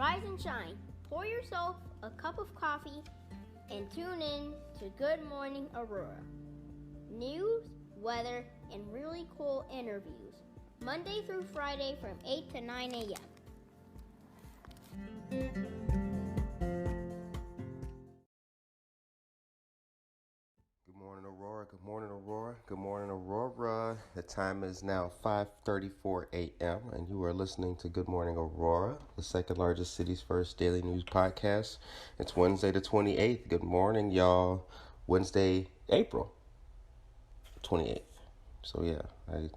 Rise and shine. Pour yourself a cup of coffee and tune in to Good Morning Aurora. News, weather, and really cool interviews. Monday through Friday from 8 to 9 a.m. Good morning, Aurora. Good morning, Aurora. Good morning, Aurora. The time is now 5:34 a.m. and you are listening to Good Morning Aurora, the second largest city's first daily news podcast. It's Wednesday the 28th. Good morning, y'all. Wednesday, April 28th. So yeah, I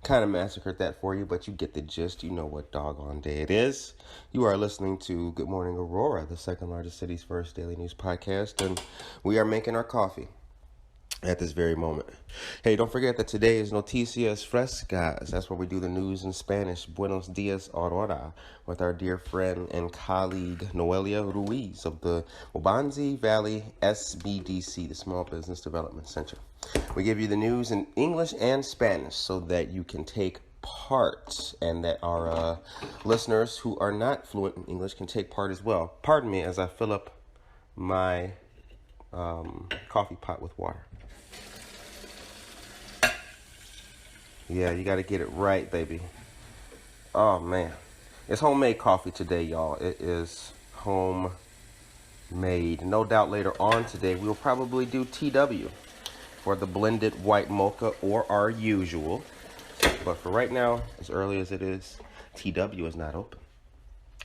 kind of massacred that for you, but you get the gist. You know what doggone day it is. You are listening to Good Morning Aurora, the second largest city's first daily news podcast, and we are making our coffee at this very moment. Hey, don't forget that today is Noticias Frescas. That's where we do the news in Spanish. Buenos dias, Aurora, with our dear friend and colleague Noelia Ruiz of the Wabanzi Valley SBDC, the Small Business Development Center. We give you the news in English and Spanish so that you can take part and that our listeners who are not fluent in English can take part as well. Pardon me as I fill up my coffee pot with water. Yeah, you got to get it right, baby. Oh, man. It's homemade coffee today, y'all. It is homemade. No doubt later on today, we'll probably do TW for the blended white mocha or our usual. But for right now, as early as it is, TW is not open.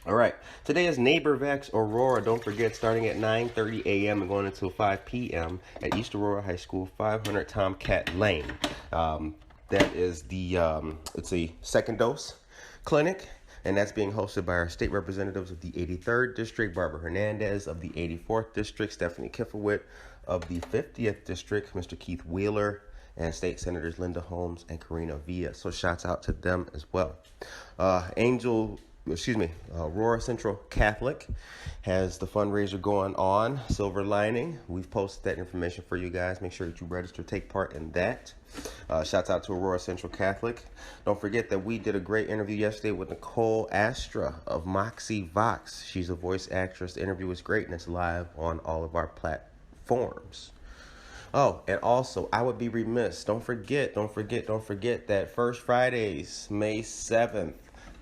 All right. Today is Neighbor Vax Aurora. Don't forget, starting at 9:30 a.m. and going until 5 p.m. at East Aurora High School, 500 Tomcat Lane. That is it's a second dose clinic, and that's being hosted by our state representatives of the 83rd District, Barbara Hernandez of the 84th District, Stephanie Kifowit of the 50th District, Mr. Keith Wheeler, and State Senators Linda Holmes and Karina Villa. So shouts out to them as well. Aurora Central Catholic has the fundraiser going on, Silver Lining. We've posted that information for you guys. Make sure that you register, take part in that. Shouts out to Aurora Central Catholic. Don't forget that we did a great interview yesterday with Nicole Astra of Moxie Vox. She's a voice actress. The interview was great, and it's live on all of our platforms. Oh, and also, I would be remiss. Don't forget that First Fridays, May 7th,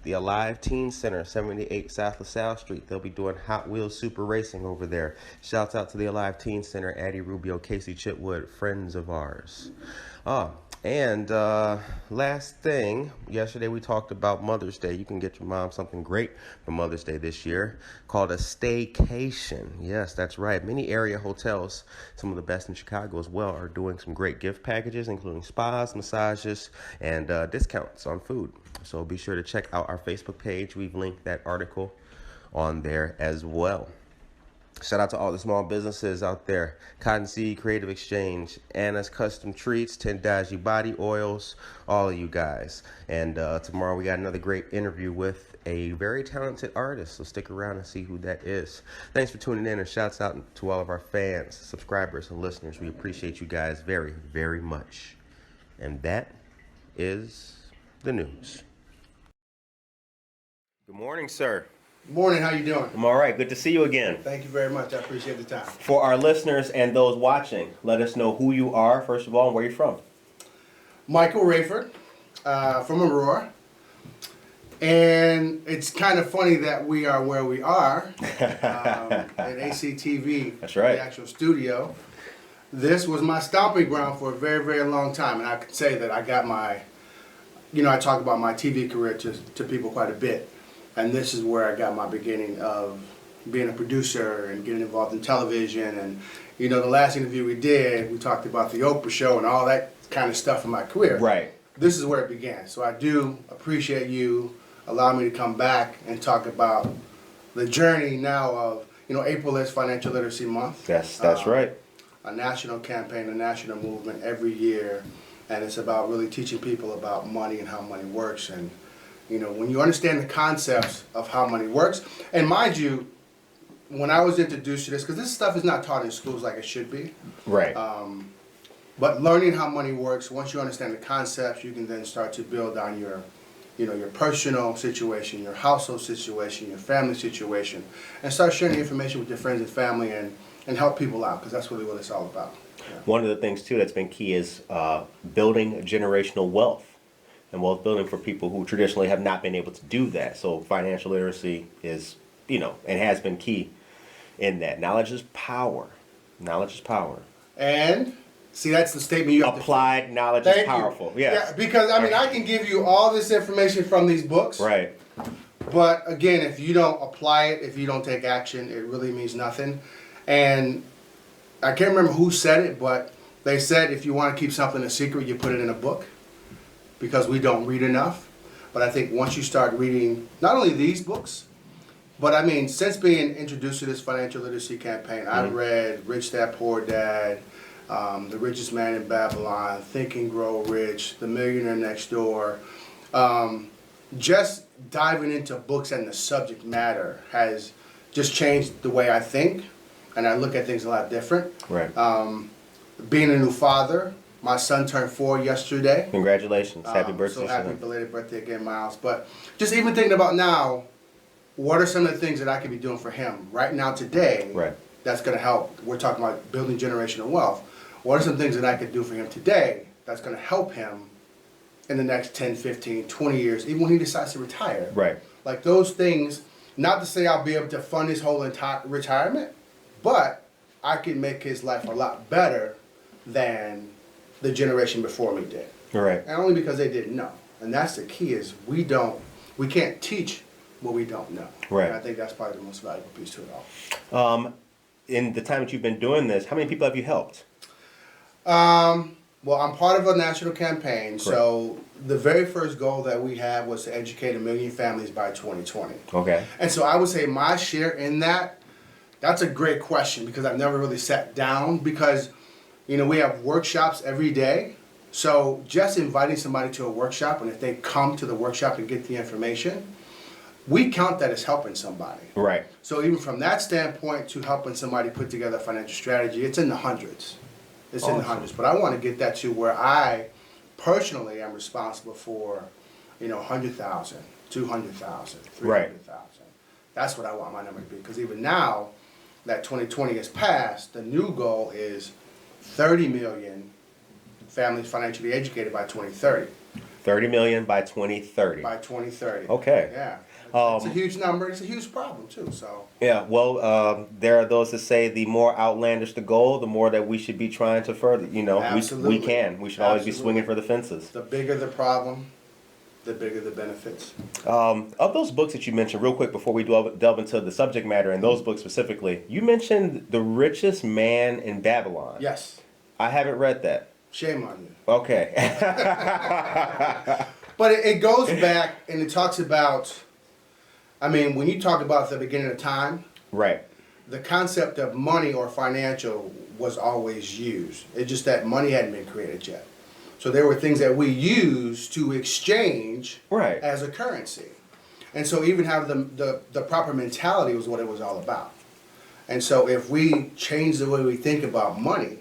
the Alive Teen Center, 78 South LaSalle Street. They'll be doing Hot Wheels Super Racing over there. Shouts out to the Alive Teen Center, Addie Rubio, Casey Chitwood, friends of ours. And last thing, yesterday we talked about Mother's Day. You can get your mom something great for Mother's Day this year called a staycation. Yes, that's right. Many area hotels, some of the best in Chicago as well, are doing some great gift packages, including spas, massages, and discounts on food. So be sure to check out our Facebook page. We've linked that article on there as well. Shout out to all the small businesses out there. Cottonseed Creative Exchange, Anna's Custom Treats, Tendaji Body Oils, all of you guys. And tomorrow we got another great interview with a very talented artist. So stick around and see who that is. Thanks for tuning in, and shouts out to all of our fans, subscribers, and listeners. We appreciate you guys very, very much. And that is the news. Good morning, sir. Good morning. How you doing? I'm all right. Good to see you again. Thank you very much. I appreciate the time. For our listeners and those watching, let us know who you are, first of all, and where you're from. Michael Rayford, from Aurora. And it's kind of funny that we are where we are at ACTV. That's right. The actual studio. This was my stomping ground for a very, very long time. And I could say that I got my, I talk about my TV career to people quite a bit. And this is where I got my beginning of being a producer and getting involved in television. And, the last interview we did, we talked about the Oprah show and all that kind of stuff in my career. Right. This is where it began. So I do appreciate you allowing me to come back and talk about the journey now of, April is Financial Literacy Month. That's right. A national campaign, a national movement every year. And it's about really teaching people about money and how money works. And when you understand the concepts of how money works, and mind you, when I was introduced to this, because this stuff is not taught in schools like it should be. Right. But learning how money works, once you understand the concepts, you can then start to build on your your personal situation, your household situation, your family situation, and start sharing the information with your friends and family and help people out, because that's really what it's all about. Yeah. One of the things too that's been key is building generational wealth and wealth building for people who traditionally have not been able to do that. So financial literacy is, and has been key in that. Knowledge is power. Knowledge is power. And see, that's the statement you have applied knowledge is powerful. Yes. Yeah, because I can give you all this information from these books. Right. But again, if you don't apply it, if you don't take action, it really means nothing. And I can't remember who said it, but they said if you want to keep something a secret, you put it in a book, because we don't read enough. But I think once you start reading not only these books, but since being introduced to this financial literacy campaign, I've read Rich Dad Poor Dad, The Richest Man in Babylon, Think and Grow Rich, The Millionaire Next Door. Just diving into books and the subject matter has just changed the way I think, and I look at things a lot different. Right. Being a new father, my son turned 4 yesterday. Congratulations. Happy birthday. So happy belated birthday again, Miles. But just even thinking about now, what are some of the things that I could be doing for him right now today? Right. That's going to help. We're talking about building generational wealth. What are some things that I could do for him today that's going to help him in the next 10, 15, 20 years, even when he decides to retire? Right. Like those things, not to say I'll be able to fund his whole entire retirement, but I can make his life a lot better than the generation before me did. Right. And only because they didn't know. And that's the key, is we can't teach what we don't know. Right. And I think that's probably the most valuable piece to it all. In the time that you've been doing this, how many people have you helped? Well, I'm part of a national campaign, so the very first goal that we had was to educate 1 million families by 2020. Okay. And so I would say my share in that's a great question, because I've never really sat down, because, we have workshops every day. So just inviting somebody to a workshop, and if they come to the workshop and get the information, we count that as helping somebody. Right. So even from that standpoint to helping somebody put together a financial strategy, it's in the hundreds. It's in the hundreds. But I want to get that to where I personally am responsible for, 100,000, 200,000, 300,000. Right. That's what I want my number to be. Because even now that 2020 has passed, the new goal is 30 million families financially educated by 2030. 30 million by 2030. By 2030. Okay. Yeah. It's a huge number. It's a huge problem too. So. Yeah. Well, there are those that say the more outlandish the goal, the more that we should be trying to further. Absolutely. We can. We should always be swinging for the fences. The bigger the problem, the bigger the benefits. Of those books that you mentioned, real quick before we delve into the subject matter and those books specifically, you mentioned The Richest Man in Babylon. Yes. I haven't read that. Shame on you. Okay. But it goes back and it talks about, when you talk about the beginning of time, right, the concept of money or financial was always used. It's just that money hadn't been created yet. So there were things that we used to exchange right, as a currency. And so even have the proper mentality was what it was all about. And so if we change the way we think about money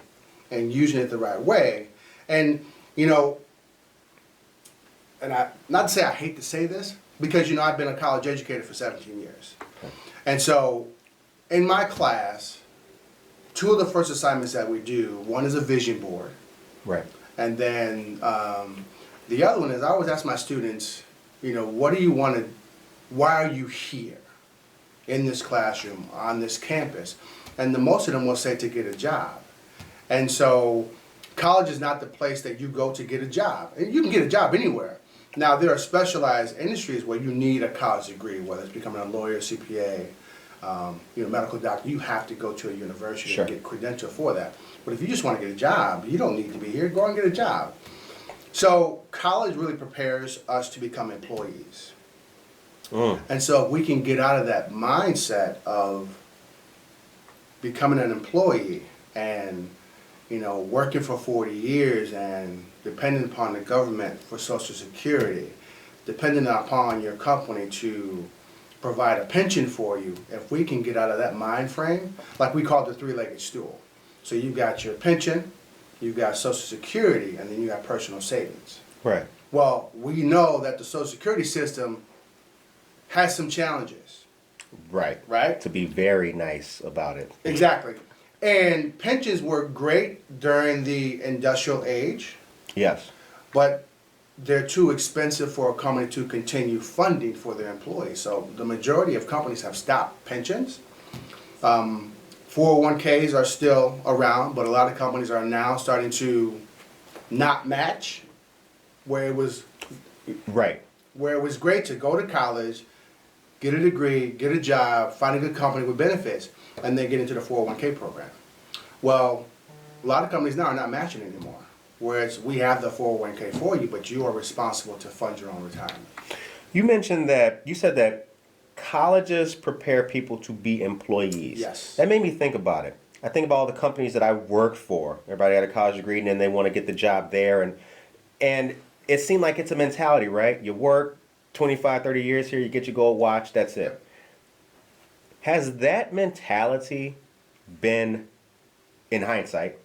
and using it the right way, and not to say I hate to say this, because I've been a college educator for 17 years. Okay. And so in my class, 2 of the first assignments that we do, one is a vision board. Right. And then the other one is I always ask my students, what do you want to, why are you here in this classroom, on this campus? And most of them will say to get a job. And so college is not the place that you go to get a job. And you can get a job anywhere. Now, there are specialized industries where you need a college degree, whether it's becoming a lawyer, CPA, medical doctor. You have to go to a university Sure. and get credential for that. But if you just want to get a job, you don't need to be here. Go and get a job. So college really prepares us to become employees. And so if we can get out of that mindset of becoming an employee and working for 40 years and depending upon the government for Social Security, depending upon your company to provide a pension for you, if we can get out of that mind frame, like we call it the three-legged stool. So you've got your pension, you've got Social Security, and then you got personal savings. Right. Well, we know that the Social Security system has some challenges. Right. Right? To be very nice about it. Exactly. And pensions were great during the industrial age, Yes. but they're too expensive for a company to continue funding for their employees. So the majority of companies have stopped pensions. 401ks are still around, but a lot of companies are now starting to not match where it was Right. great to go to college, get a degree, get a job, find a good company with benefits, and then get into the 401k program. Well, a lot of companies now are not matching anymore. Whereas we have the 401k for you, but you are responsible to fund your own retirement. You mentioned that, you said that colleges prepare people to be employees. Yes. That made me think about it. I think about all the companies that I worked for. Everybody had a college degree and then they want to get the job there. And it seemed like it's a mentality, right? You work 25, 30 years here, you get your gold watch, that's it. Has that mentality been, in hindsight,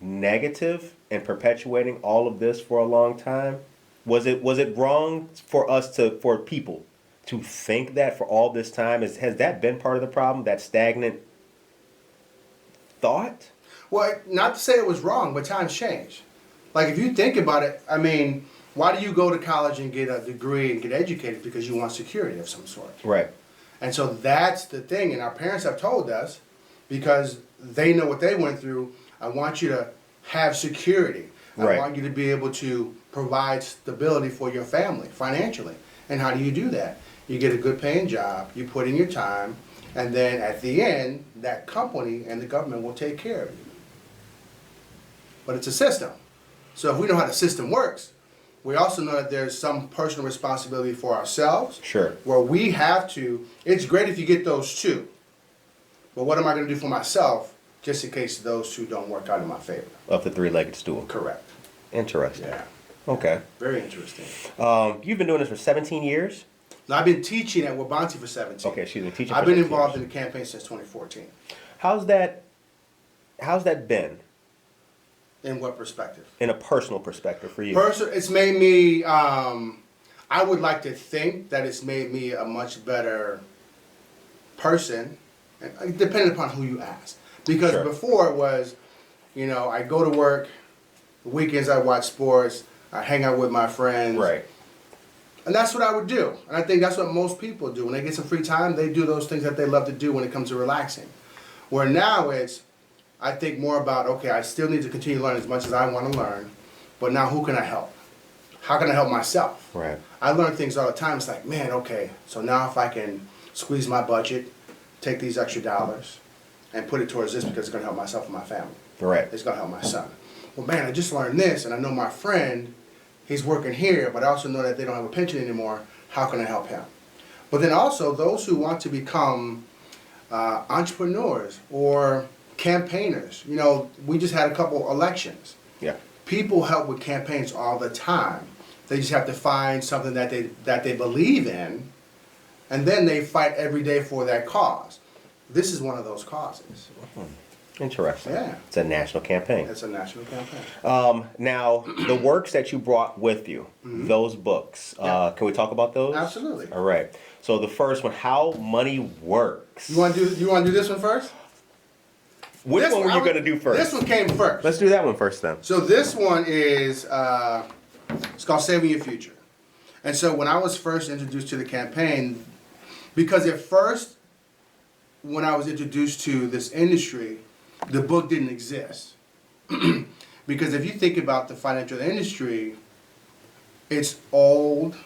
negative and perpetuating all of this for a long time? Was it wrong for people to think that for all this time? Has that been part of the problem, that stagnant thought? Well, not to say it was wrong, but times change. Like if you think about it, I mean, why do you go to college and get a degree and get educated? Because you want security of some sort. Right. And so that's the thing, and our parents have told us, because they know what they went through, I want you to have security. Right. I want you to be able to provide stability for your family financially. And how do you do that? You get a good paying job, you put in your time, and then at the end, that company and the government will take care of you. But it's a system. So if we know how the system works, we also know that there's some personal responsibility for ourselves. Sure. Where we have to, it's great if you get those two. But what am I going to do for myself just in case those two don't work out in my favor? Of the three-legged stool. Correct. Interesting. Yeah. Okay. Very interesting. You've been doing this for 17 years? Now, I've been teaching at Wabanti for 17. Okay, excuse me. Teaching I've for been 17 involved years. in the campaign since 2014. How's that been In what perspective? in a personal perspective for you? It's made me, I would like to think that it's made me a much better person, depending upon who you ask. Because Sure. before it was, I go to work, the weekends I watch sports, I hang out with my friends. Right. And that's what I would do. And I think that's what most people do. When they get some free time, they do those things that they love to do when it comes to relaxing. Where now I think more about, okay, I still need to continue learning as much as I want to learn, but now who can I help? How can I help myself? Right. I learn things all the time. It's like, man, okay, so now if I can squeeze my budget, take these extra dollars, and put it towards this because it's going to help myself and my family. Right. It's going to help my son. Well, man, I just learned this, and I know my friend, he's working here, but I also know that they don't have a pension anymore. How can I help him? But then also, those who want to become entrepreneurs or campaigners. We just had a couple elections. Yeah. People help with campaigns all the time. They just have to find something that they believe in, and then they fight every day for that cause. This is one of those causes. Interesting. Yeah. It's a national campaign. It's a national campaign. Now, the works that you brought with you, those books, Yeah. can we talk about those? Absolutely. All right. So the first one, How Money Works. You want to do this one first? Which This one were you I would- going to do first? This one came first. Let's do that one first then. So this one is, it's called Saving Your Future. And so when I was first introduced to the campaign, because at first, when I was introduced to this industry, the book didn't exist. Because if you think about the financial industry, it's old.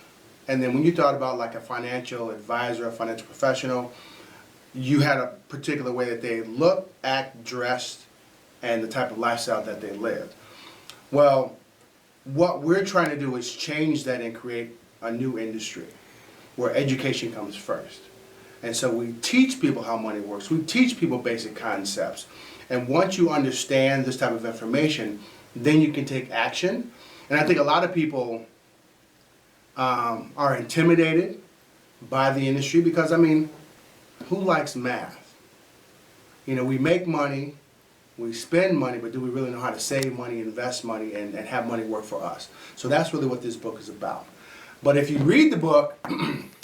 And then when you thought about like a financial advisor, a financial professional, you had a particular way that they looked, act, dressed, and the type of lifestyle that they lived. Well, what we're trying to do is change that and create a new industry where education comes first. And so we teach people how money works. We teach people basic concepts. And once you understand this type of information, then you can take action. And I think a lot of people are intimidated by the industry because, I mean, who likes math? We make money We spend money, but do we really know how to save money, invest money, and have money work for us? So that's really what this book is about. But if you read the book,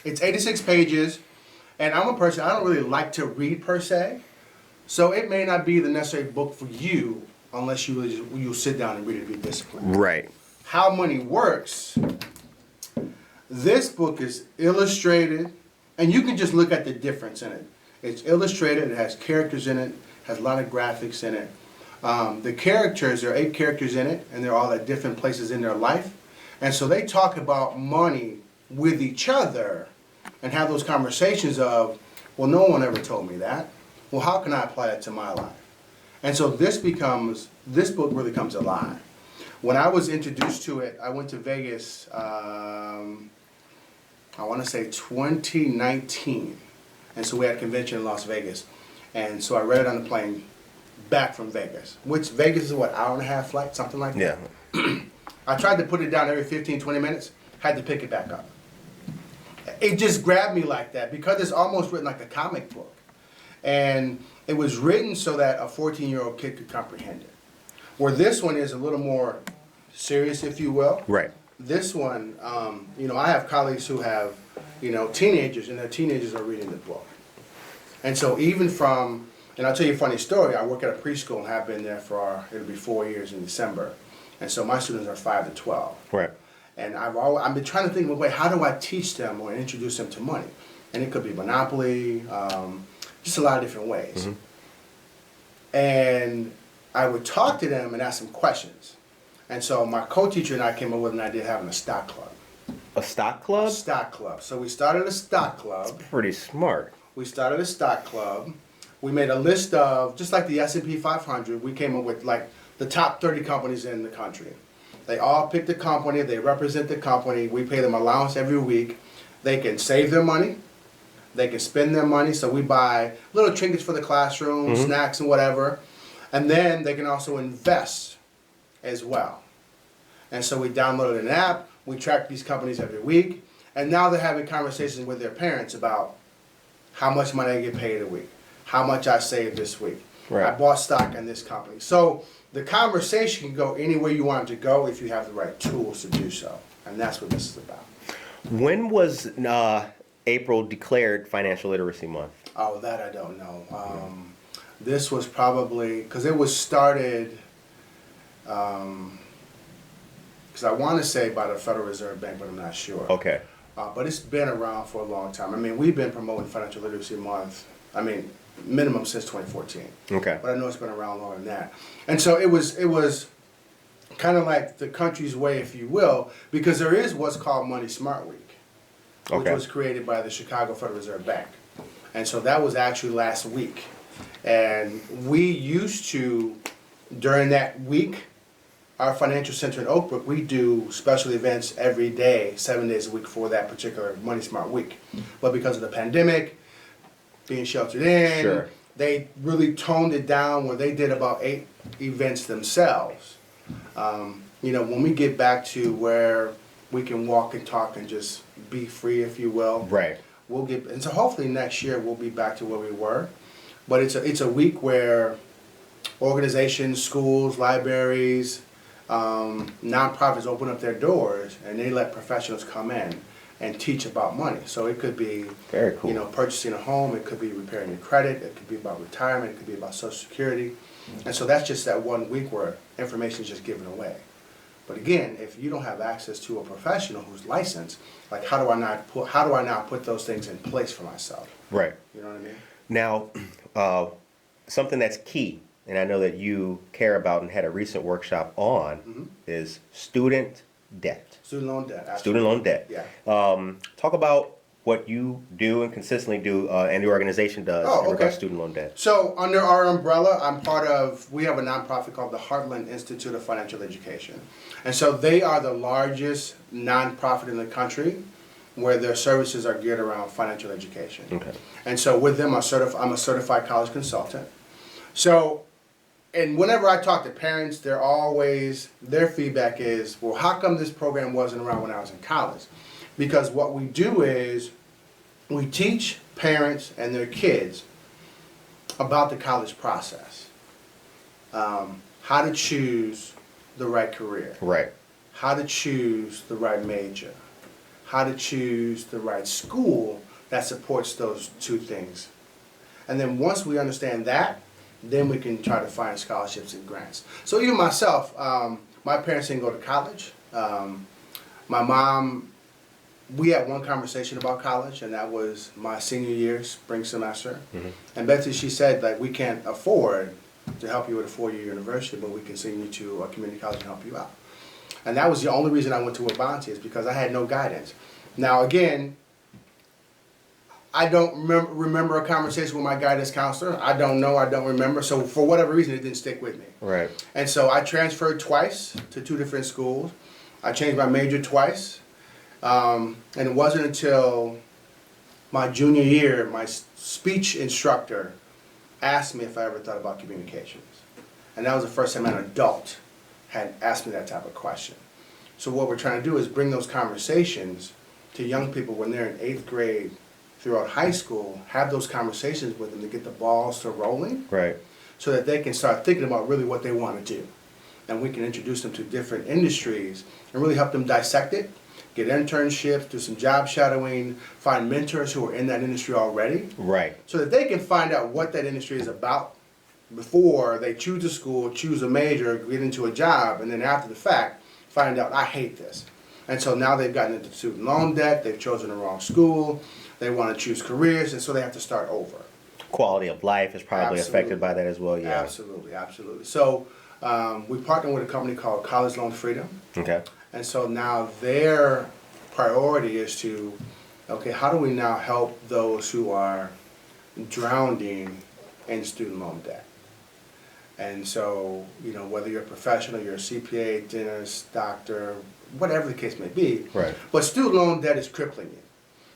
it's 86 pages, and I'm a person, I don't really like to read per se, so it may not be the necessary book for you unless you really you'll sit down and read it and be disciplined. Right. How money works, this book is illustrated, and you can just look at the difference in it. It's illustrated, it has characters in it, has a lot of graphics in it. The characters, there are 8 characters in it, and they're all at different places in their life. And so they talk about money with each other and have those conversations of, well, no one ever told me that. Well, how can I apply that to my life? And so this book really comes alive. When I was introduced to it, I went to Vegas, I want to say 2019. And so we had a convention in Las Vegas. And so I read it on the plane back from Vegas, which Vegas is what, hour and a half flight, something like that? Yeah. I tried to put it down every 15, 20 minutes, had to pick it back up. It just grabbed me like that because it's almost written like a comic book. And it was written so that a 14-year-old kid could comprehend it. Where this one is a little more serious, if you will. Right. This one, I have colleagues who have, teenagers, and their teenagers are reading the book. And so even from, and I'll tell you a funny story, I work at a preschool and have been there for, it'll be 4 years in December. And so my students are 5 to 12. Right. And I've been trying to think, well, wait, how do I teach them or introduce them to money? And it could be Monopoly, just a lot of different ways. Mm-hmm. And I would talk to them and ask them questions. And so my co-teacher and I came up with an idea of having a stock club. A stock club? A stock club. So we started a stock club. That's pretty smart. We started a stock club. We made a list of, just like the S&P 500, we came up with like the top 30 companies in the country. They all pick the company, they represent the company, we pay them allowance every week. They can save their money, they can spend their money, so we buy little trinkets for the classroom, mm-hmm. snacks and whatever. And then they can also invest as well. And so we downloaded an app, we track these companies every week, and now they're having conversations with their parents about how much money I get paid a week, how much I saved this week. Right. I bought stock in this company. So the conversation can go anywhere you want it to go if you have the right tools to do so. And that's what this is about. When was April declared Financial Literacy Month? Oh, that I don't know. This was probably, because it was started, because I want to say by the Federal Reserve Bank, but I'm not sure. Okay. But it's been around for a long time. I mean, we've been promoting Financial Literacy Month, minimum since 2014. Okay. But I know it's been around longer than that. And so it was kind of like the country's way, if you will, because there is what's called Money Smart Week, which was created by the Chicago Federal Reserve Bank. And so that was actually last week. And we used to, during that week, our financial center in Oak Brook, we do special events every day, 7 days a week for that particular Money Smart Week. But because of the pandemic, being sheltered in, sure. They really toned it down where they did about 8 events themselves. When we get back to where we can walk and talk and just be free, if you will, right? We'll get, and so hopefully next year we'll be back to where we were. But it's a week where organizations, schools, libraries, nonprofits open up their doors and they let professionals come in and teach about money. So it could be, very cool. Purchasing a home, it could be repairing your credit, it could be about retirement, it could be about Social Security. And so that's just that 1 week where information is just given away. But again, if you don't have access to a professional who's licensed, like how do I now put those things in place for myself? Right. You know what I mean? Now, something that's key, and I know that you care about and had a recent workshop on, mm-hmm. is student debt. Student loan debt. Absolutely. Student loan debt. Yeah. Talk about what you do and consistently do, and the organization does in regards to student loan debt. So under our umbrella, we have a nonprofit called the Heartland Institute of Financial Education. And so they are the largest nonprofit in the country where their services are geared around financial education. Okay. And so with them, I'm a certified college consultant. So, and whenever I talk to parents, their feedback is, well, how come this program wasn't around when I was in college? Because what we do is we teach parents and their kids about the college process. how to choose the right career, Right. how to choose the right major, how to choose the right school that supports those two things. And then once we understand that, then we can try to find scholarships and grants. So even myself, my parents didn't go to college. My mom, we had one conversation about college, and that was my senior year, spring semester. Mm-hmm. And Betsy, she said, like, we can't afford to help you with a four-year university, but we can send you to a community college and help you out. And that was the only reason I went to Wabanti, is because I had no guidance. Now, again, I don't remember a conversation with my guidance counselor. I don't know, I don't remember. So for whatever reason, it didn't stick with me. Right. And so I transferred twice to two different schools. I changed my major twice. And it wasn't until my junior year, my speech instructor asked me if I ever thought about communications. And that was the first time an adult had asked me that type of question. So what we're trying to do is bring those conversations to young people when they're in 8th grade throughout high school, have those conversations with them to get the balls to rolling. Right. So that they can start thinking about really what they want to do. And we can introduce them to different industries and really help them dissect it, get internships, do some job shadowing, find mentors who are in that industry already. Right. So that they can find out what that industry is about before they choose a school, choose a major, get into a job, and then after the fact, find out, I hate this. And so now they've gotten into student loan debt, they've chosen the wrong school, they want to choose careers, and so they have to start over. Quality of life is probably affected by that as well, yeah. Absolutely, absolutely. So we partnered with a company called College Loan Freedom. Okay. And so now their priority is to, okay, how do we now help those who are drowning in student loan debt? And so, you know, whether you're a professional, you're a CPA, dentist, doctor, whatever the case may be. Right. But student loan debt is crippling you.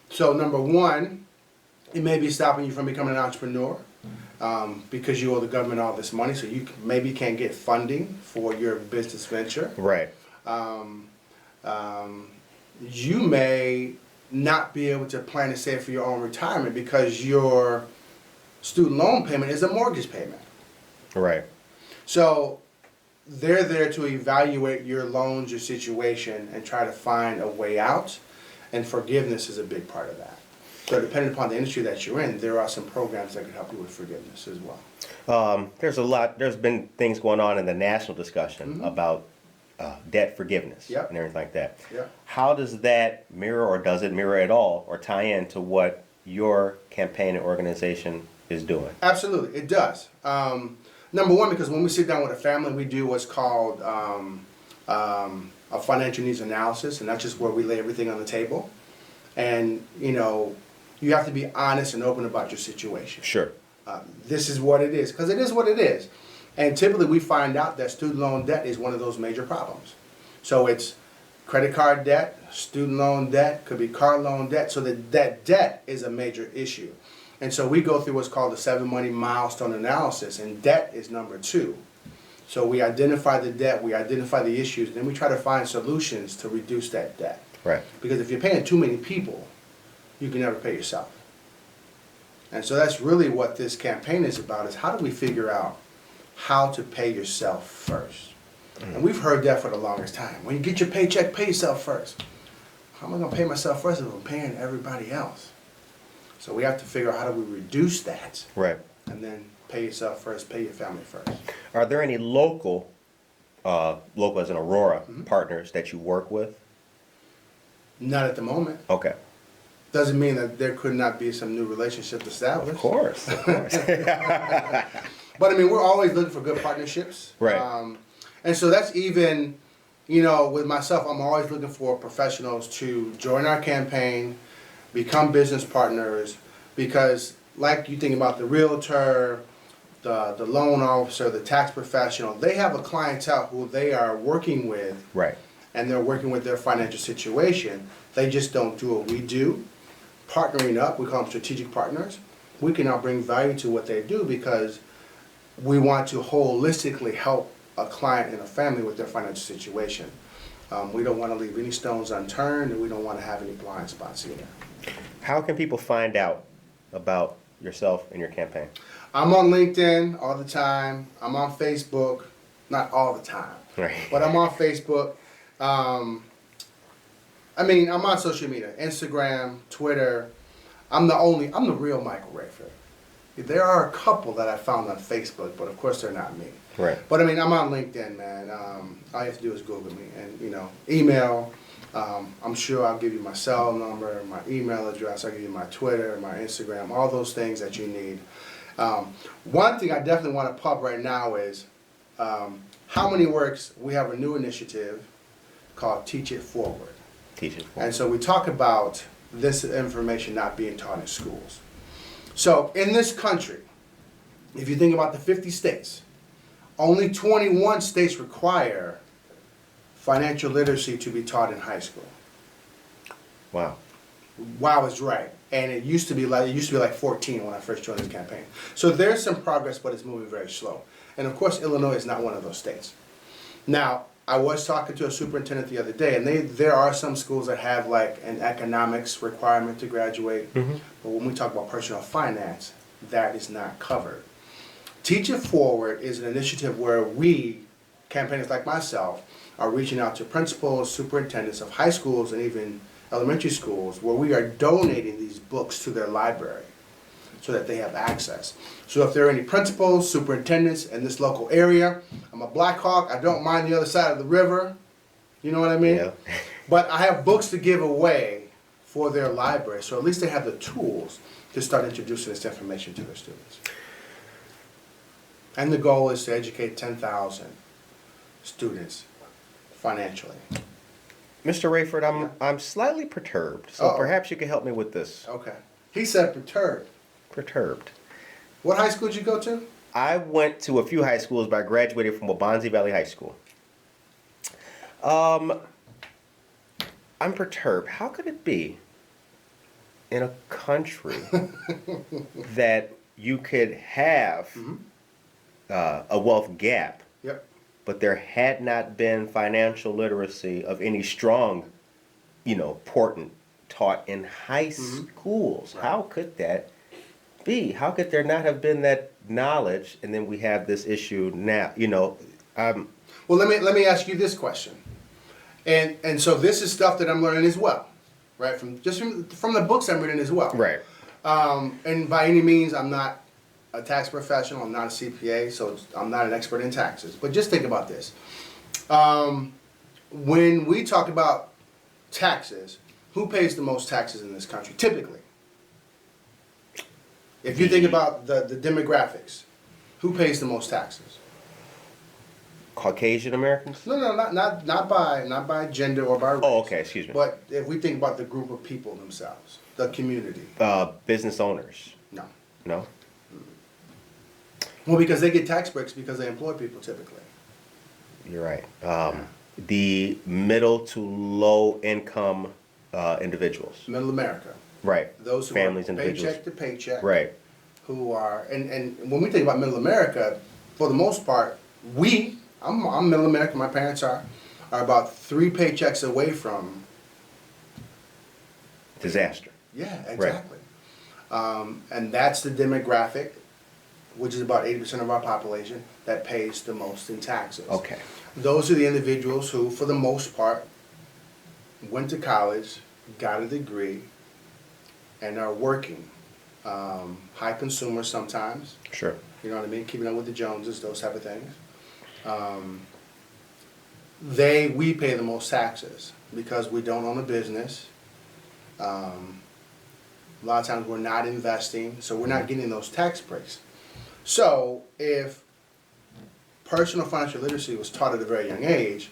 So number one, it may be stopping you from becoming an entrepreneur because you owe the government all this money, so you maybe can't get funding for your business venture. Right. You may not be able to plan to save for your own retirement because your student loan payment is a mortgage payment. Right. So they're there to evaluate your loans, your situation, and try to find a way out. And forgiveness is a big part of that. So depending upon the industry that you're in, there are some programs that can help you with forgiveness as well. There's been things going on in the national discussion about debt forgiveness Yep. and everything like that. Yep. How does that mirror, or does it mirror at all, or tie into what your campaign and organization is doing? Absolutely, it does. Number one, because when we sit down with a family, we do what's called a financial needs analysis, and that's just where we lay everything on the table. And, you know, you have to be honest and open about your situation. Sure. This is what it is, because it is what it is. And typically we find out that student loan debt is one of those major problems. So it's credit card debt, student loan debt, could be car loan debt, so that debt is a major issue. And so we go through what's called the 7 money milestone analysis, and debt is number 2. So we identify the debt, we identify the issues, then we try to find solutions to reduce that debt. Right. Because if you're paying too many people, you can never pay yourself. And so that's really what this campaign is about, is how do we figure out how to pay yourself first? And we've heard that for the longest time. When you get your paycheck, pay yourself first. How am I going to pay myself first if I'm paying everybody else? So we have to figure out how do we reduce that. Right. And then pay yourself first, pay your family first. Are there any local as in Aurora, partners that you work with? Not at the moment. Okay. Doesn't mean that there could not be some new relationships established. Of course. But I mean, we're always looking for good partnerships. Right. And so that's even, you know, with myself, I'm always looking for professionals to join our campaign, become business partners, because like you think about the realtor, the loan officer, the tax professional, they have a clientele who they are working with. Right. And they're working with their financial situation. They just don't do what we do. Partnering up, we call them strategic partners. We can now bring value to what they do because we want to holistically help a client and a family with their financial situation. We don't want to leave any stones unturned, and we don't want to have any blind spots either. How can people find out about yourself and your campaign? I'm on LinkedIn all the time. I'm on Facebook, not all the time, Right. but I'm on Facebook. I mean, I'm on social media, Instagram, Twitter. I'm the real Michael Rayford. There are a couple that I found on Facebook, but of course they're not me. Right. But I mean, I'm on LinkedIn, man. All you have to do is Google me and, email. I'm sure I'll give you my cell number, my email address. I'll give you my Twitter, my Instagram, all those things that you need. One thing I definitely want to pub right now is How Many Works. We have a new initiative called Teach It Forward. Teach It Forward. And so we talk about this information not being taught in schools. So in this country, if you think about the 50 states, only 21 states require financial literacy to be taught in high school. Wow. Wow is right. And it used to be like 14 when I first joined this campaign. So there's some progress, but it's moving very slow. And of course, Illinois is not one of those states. Now, I was talking to a superintendent the other day, and there are some schools that have like an economics requirement to graduate. Mm-hmm. But when we talk about personal finance, that is not covered. Teach It Forward is an initiative where we, campaigners like myself, are reaching out to principals, superintendents of high schools and even elementary schools, where we are donating these books to their library so that they have access. So if there are any principals, superintendents in this local area, I'm a Black Hawk, I don't mind the other side of the river, you know what I mean? Yeah. But I have books to give away for their library, so at least they have the tools to start introducing this information to their students. And the goal is to educate 10,000 students financially. Mr. Rayford, I'm slightly perturbed, so Uh-oh. perhaps you can help me with this. Okay. He said perturbed. Perturbed. What high school did you go to? I went to a few high schools, but I graduated from Wabansie Valley High School. I'm perturbed. How could it be in a country that you could have a wealth gap, Yep. but there had not been financial literacy of any strong, important taught in high schools? Right. How could that be? How could there not have been that knowledge, and then we have this issue now? Well, let me ask you this question, and so this is stuff that I'm learning as well, right? From the books I'm reading as well. Right. And by any means, I'm not a tax professional. I'm not a CPA, so I'm not an expert in taxes. But just think about this: when we talk about taxes, who pays the most taxes in this country? Typically, if you think about the demographics, who pays the most taxes? Caucasian Americans? No, not by gender or by race. Oh, okay, excuse me. But if we think about the group of people themselves, the community. Business owners? No. No? Well, because they get tax breaks because they employ people typically. You're right. The middle to low income individuals. Middle America. Right. Those who Families, are individuals. paycheck to paycheck. Right. Who are, and when we think about middle America, for the most part, I'm middle America, my parents are about 3 paychecks away from. Disaster. Yeah, exactly. And that's the demographic, which is about 80% of our population, that pays the most in taxes. Okay. Those are the individuals who, for the most part, went to college, got a degree, and are working. High consumers sometimes. Sure. You know what I mean? Keeping up with the Joneses, those type of things. We pay the most taxes because we don't own a business. A lot of times we're not investing, so we're not getting those tax breaks. So if personal financial literacy was taught at a very young age,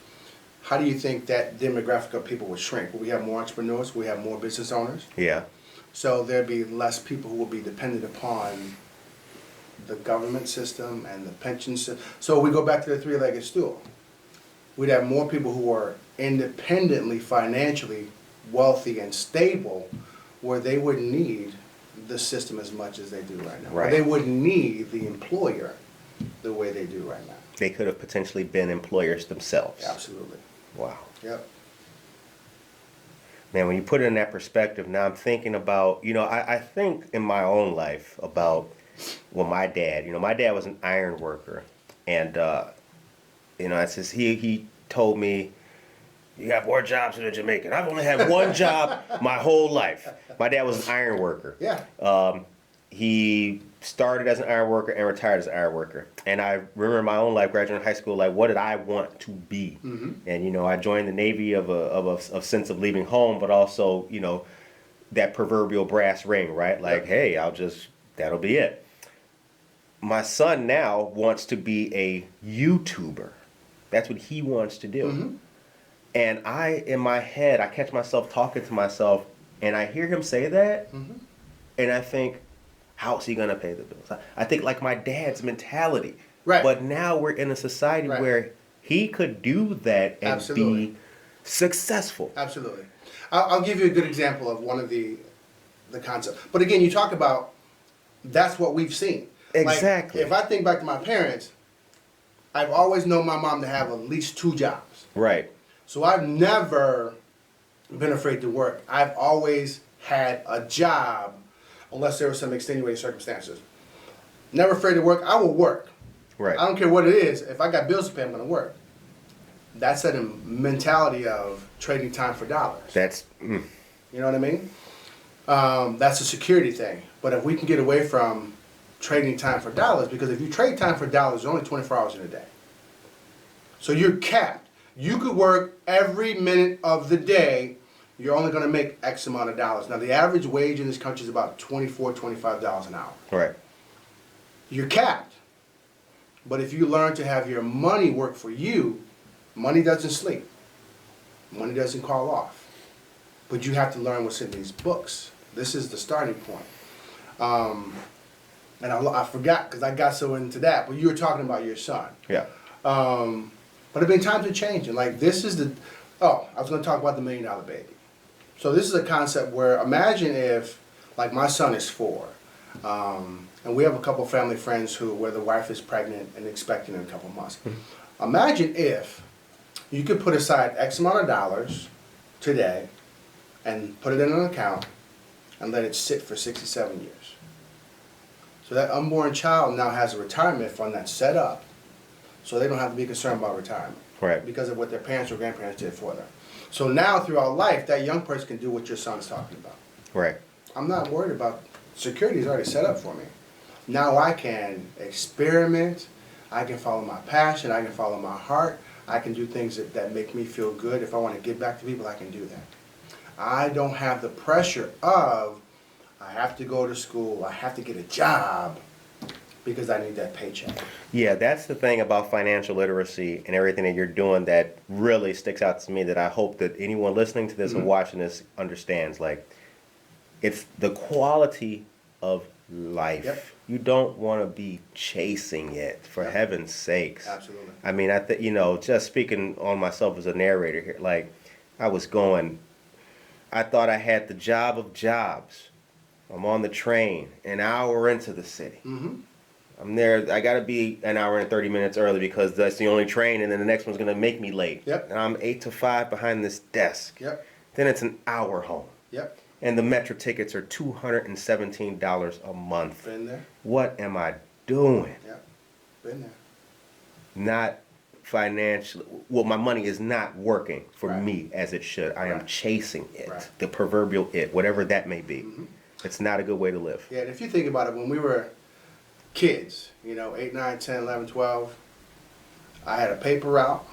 how do you think that demographic of people would shrink? Will we have more entrepreneurs? Will we have more business owners? Yeah. So there'd be less people who will be dependent upon the government system and the pension system. So we go back to the three-legged stool. We'd have more people who are independently, financially wealthy and stable, where they wouldn't need the system as much as they do right now. Right. Or they wouldn't need the employer the way they do right now. They could have potentially been employers themselves. Absolutely. Wow. Yep. Man, when you put it in that perspective, now I'm thinking about, I think in my own life about Well, my dad, my dad was an iron worker, and it says he told me, "You have more jobs than a Jamaican." I've only had one job my whole life. My dad was an iron worker. Yeah. He started as an iron worker and retired as an iron worker. And I remember my own life, graduating high school, like, what did I want to be? Mm-hmm. And I joined the Navy of a sense of leaving home, but also that proverbial brass ring, right? Like, hey, that'll be it. My son now wants to be a YouTuber. That's what he wants to do. Mm-hmm. And in my head, I catch myself talking to myself, and I hear him say that, Mm-hmm. and I think, how's he going to pay the bills? I think like my dad's mentality. Right. But now we're in a society where he could do that and be successful. Absolutely. I'll give you a good example of one of the concepts. But again, you talk about that's what we've seen. Exactly. Like, if I think back to my parents, I've always known my mom to have at least 2 jobs. Right. So I've never been afraid to work. I've always had a job, unless there were some extenuating circumstances. Never afraid to work. I will work. Right. I don't care what it is. If I got bills to pay, I'm going to work. That's that mentality of trading time for dollars. You know what I mean? That's a security thing. But if we can get away from trading time for dollars, because if you trade time for dollars, there's only 24 hours in a day. So you're capped. You could work every minute of the day. You're only going to make X amount of dollars. Now, the average wage in this country is about $24, $25 an hour. Right. You're capped. But if you learn to have your money work for you, money doesn't sleep. Money doesn't call off. But you have to learn what's in these books. This is the starting point. And I forgot because I got so into that, but you were talking about your son. Yeah. But it's been times are changing. Like this is I was going to talk about the $1 Million Baby. So this is a concept where imagine if, like my son is 4, and we have a couple family friends where the wife is pregnant and expecting in a couple months. Mm-hmm. Imagine if you could put aside X amount of dollars today and put it in an account and let it sit for 67 years. So that unborn child now has a retirement fund that's set up so they don't have to be concerned about retirement. Right. Because of what their parents or grandparents did for them. So now throughout life, that young person can do what your son's talking about. Right. I'm not worried about, security is already set up for me. Now I can experiment, I can follow my passion, I can follow my heart, I can do things that make me feel good. If I want to give back to people, I can do that. I don't have the pressure of, I have to go to school, I have to get a job because I need that paycheck. Yeah, that's the thing about financial literacy and everything that you're doing that really sticks out to me, that I hope that anyone listening to this and watching this understands. Like, it's the quality of life. Yep. You don't want to be chasing it, for heaven's sakes. Absolutely. I mean, just speaking on myself as a narrator here, like, I thought I had the job of jobs. I'm on the train, an hour into the city. Mm-hmm. I'm there, I gotta be an hour and 30 minutes early because that's the only train, and then the next one's gonna make me late. Yep. And I'm 8 to 5 behind this desk. Yep. Then it's an hour home. Yep. And the metro tickets are $217 a month. Been there. What am I doing? Yep. Been there. Not financially. Well, my money is not working for Right. me as it should. I am Right. chasing it. Right. The proverbial it, whatever that may be. Mm-hmm. It's not a good way to live. Yeah, and if you think about it, when we were kids, 8, 9, 10, 11, 12, I had a paper route.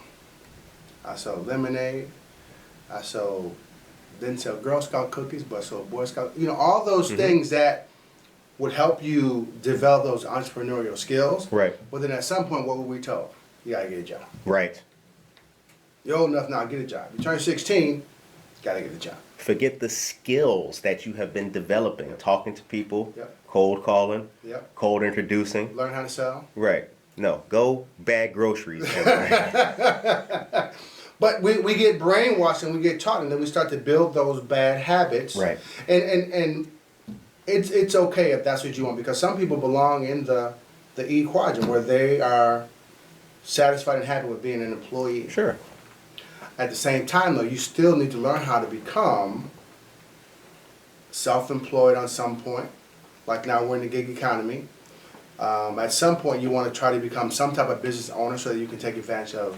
I sold lemonade. Didn't sell Girl Scout cookies, but sold Boy Scout. All those things that would help you develop those entrepreneurial skills. Right. But then at some point, what were we told? You gotta get a job. Right. You're old enough now, get a job. You turn 16, gotta get a job. Forget the skills that you have been developing, talking to people, Yep. cold calling, Yep. cold introducing. Learn how to sell. Right. No, go bag groceries. But we get brainwashed and we get taught, and then we start to build those bad habits. Right. And it's okay if that's what you want, because some people belong in the E quadrant where they are satisfied and happy with being an employee. Sure. At the same time, though, you still need to learn how to become self-employed on some point. Like now we're in the gig economy. At some point, you want to try to become some type of business owner so that you can take advantage of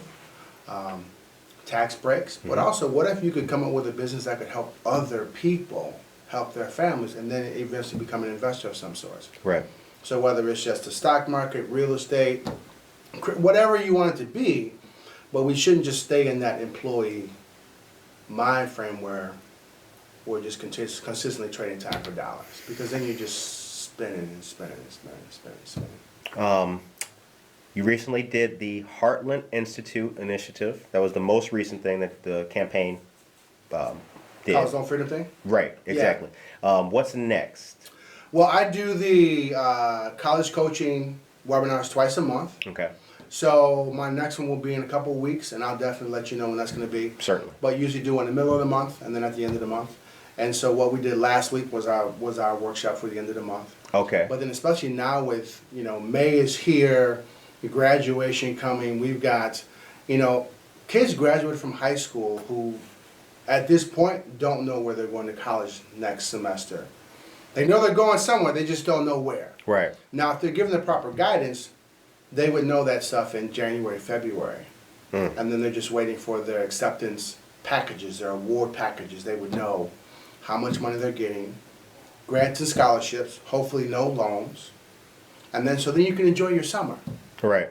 tax breaks. But also, what if you could come up with a business that could help other people, help their families, and then eventually become an investor of some sort? Right. So whether it's just the stock market, real estate, whatever you want it to be, but we shouldn't just stay in that employee mind frame where we're just consistently trading time for dollars, because then you're just spinning and spinning and spinning and spinning and spinning. You recently did the Heartland Institute initiative. That was the most recent thing that the campaign did. College Loan Freedom thing? Right, exactly. What's next? Well, I do the college coaching webinars twice a month. Okay. So my next one will be in a couple of weeks, and I'll definitely let you know when that's going to be. Certainly. But usually do in the middle of the month and then at the end of the month. And so what we did last week was our workshop for the end of the month. Okay. But then especially now with, May is here, the graduation coming, we've got, kids graduate from high school who at this point don't know where they're going to college next semester. They know they're going somewhere, they just don't know where. Right. Now, if they're given the proper guidance, they would know that stuff in January, February. And then they're just waiting for their acceptance packages, their award packages. They would know how much money they're getting, grants and scholarships, hopefully no loans. And then, so then you can enjoy your summer. Right.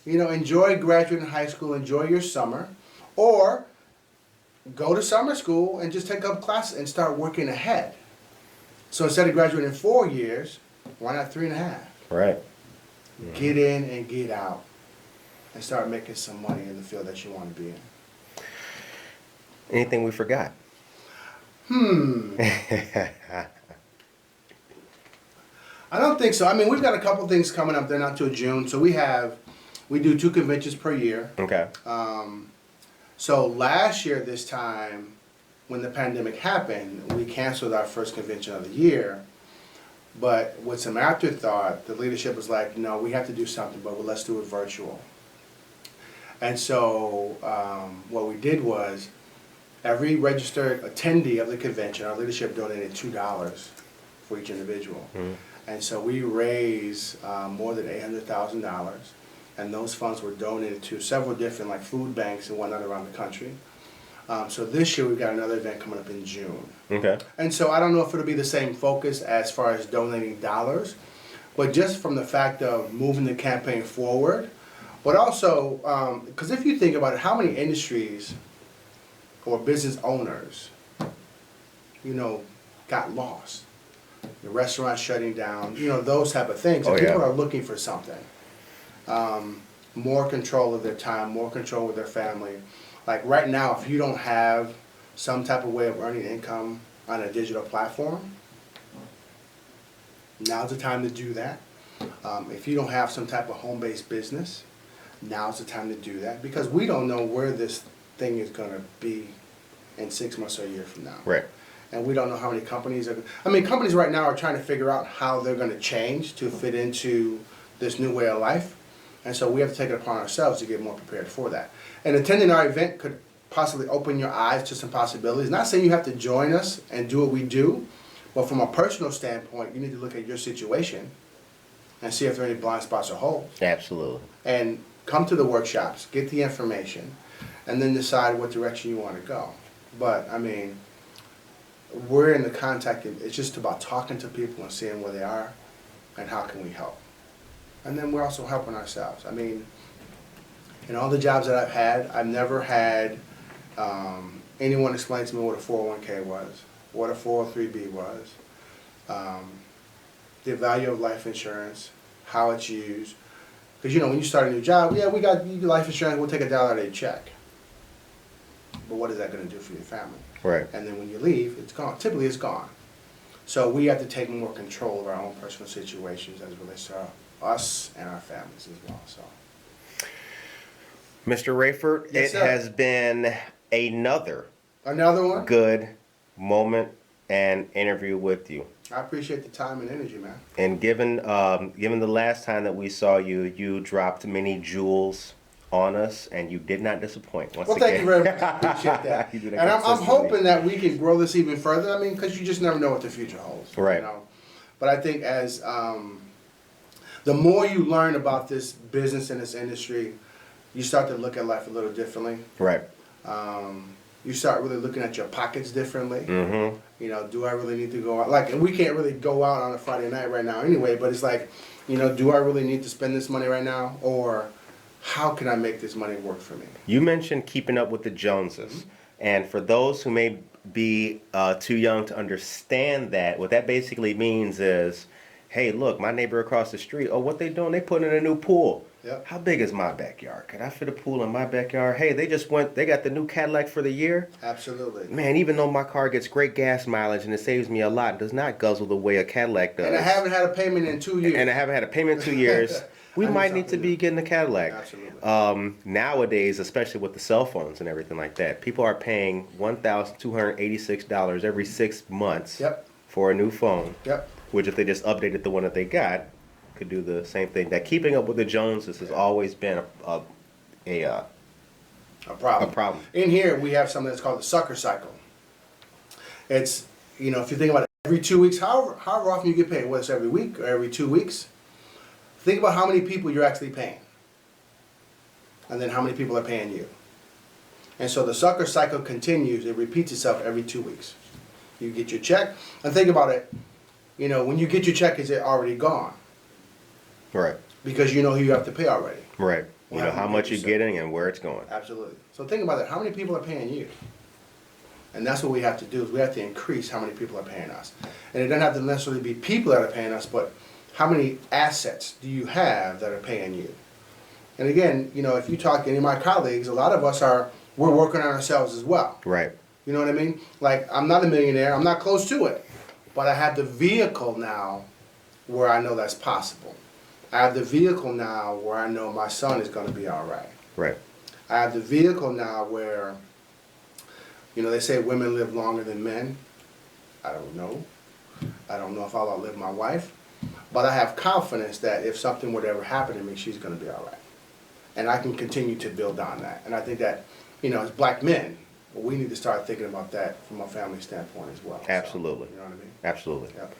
Enjoy graduating high school, enjoy your summer. Or go to summer school and just take up classes and start working ahead. So instead of graduating in 4 years, why not 3.5? Right. Get in and get out and start making some money in the field that you want to be in. Anything we forgot? I don't think so. I mean, we've got a couple things coming up. They're not till June. So we do 2 conventions per year. Okay. So last year, this time, when the pandemic happened, we canceled our first convention of the year. But with some afterthought, the leadership was like, no, we have to do something, but let's do it virtual. And so what we did was, every registered attendee of the convention, our leadership donated $2 for each individual. And so we raised more than $800,000, and those funds were donated to several different food banks and whatnot around the country. So this year we've got another event coming up in June. Okay. And so I don't know if it'll be the same focus as far as donating dollars, but just from the fact of moving the campaign forward, but also, because if you think about it, how many industries or business owners, got lost? The restaurants shutting down, those type of things. And people are looking for something. More control of their time, more control of their family. Like right now, if you don't have some type of way of earning income on a digital platform, now's the time to do that. If you don't have some type of home-based business, now's the time to do that, because we don't know where this thing is going to be in 6 months or a year from now. Right. And we don't know how many companies are. Companies right now are trying to figure out how they're going to change to fit into this new way of life. And so we have to take it upon ourselves to get more prepared for that. And attending our event could possibly open your eyes to some possibilities. Not saying you have to join us and do what we do, but from a personal standpoint, you need to look at your situation and see if there are any blind spots or holes. Absolutely. And come to the workshops, get the information, and then decide what direction you want to go. But, we're in the contact, it's just about talking to people and seeing where they are and how can we help. And then we're also helping ourselves. In all the jobs that I've had, I've never had anyone explain to me what a 401k was, what a 403b was, the value of life insurance, how it's used. Because when you start a new job, we got life insurance, we'll take $1 out of your check. But what is that going to do for your family? Right. And then when you leave, it's gone. Typically, it's gone. So we have to take more control of our own personal situations as it relates to us and our families as well. So, Mr. Rayford, yes, it has been another one good moment and interview with you. I appreciate the time and energy, man. And given the last time that we saw you, you dropped many jewels on us, and you did not disappoint. Once again. Thank you very much. I appreciate that. You do that and I'm hoping that we can grow this even further. Because you just never know what the future holds. Right. But I think as The more you learn about this business and this industry, you start to look at life a little differently. Right. You start really looking at your pockets differently. Mm-hmm. You know, do I really need to go out? Like, and we can't really go out on a Friday night right now anyway, but it's like, you know, do I really need to spend this money right now? Or how can I make this money work for me? You mentioned keeping up with the Joneses. And for those who may be too young to understand that, what that basically means is, hey, look, my neighbor across the street, oh, what they doing? They putting in a new pool. Yep. How big is my backyard? Could I fit a pool in my backyard? Hey, they got the new Cadillac for the year. Absolutely. Man, even though my car gets great gas mileage and it saves me a lot, it does not guzzle the way a Cadillac does. And I haven't had a payment in 2 years. We I need might need to something be new. getting a Cadillac. Absolutely. Nowadays, especially with the cell phones and everything like that, people are paying $1,286 every 6 months Yep. for a new phone. Yep. Which, if they just updated the one that they got, could do the same thing. That keeping up with the Joneses has always been a problem. A problem. In here, we have something that's called the sucker cycle. It's, you know, if you think about it, every 2 weeks, however often you get paid, whether it's every week or every 2 weeks, think about how many people you're actually paying. And then how many people are paying you. And so the sucker cycle continues. It repeats itself every 2 weeks. You get your check. And think about it. You know, when you get your check, is it already gone? Right. Because you know who you have to pay already. Right. You know how much you're getting and where it's going. Absolutely. So think about it. How many people are paying you? And that's what we have to do, is we have to increase how many people are paying us. And it doesn't have to necessarily be people that are paying us, but how many assets do you have that are paying you? And again, you know, if you talk to any of my colleagues, a lot of us we're working on ourselves as well. Right. You know what I mean? Like, I'm not a millionaire, I'm not close to it, but I have the vehicle now where I know that's possible. I have the vehicle now where I know my son is going to be all right. Right. I have the vehicle now where, you know, they say women live longer than men. I don't know. I don't know if I'll outlive my wife. But I have confidence that if something would ever happen to me, she's going to be all right. And I can continue to build on that. And I think that, you know, as black men, we need to start thinking about that from a family standpoint as well. Absolutely. So, you know what I mean? Absolutely. Yep.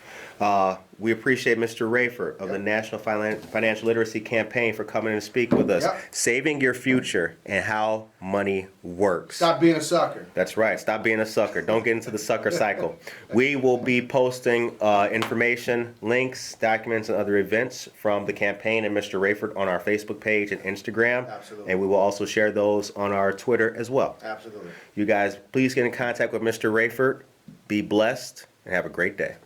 We appreciate Mr. Rayford of the Yep. National Financial Literacy Campaign for coming in to speak with us. Yep. Saving your future and how money works. Stop being a sucker. That's right. Stop being a sucker. Don't get into the sucker cycle. We will be posting information, links, documents, and other events from the campaign and Mr. Rayford on our Facebook page and Instagram. Absolutely. And we will also share those on our Twitter as well. Absolutely. You guys, please get in contact with Mr. Rayford. Be blessed and have a great day.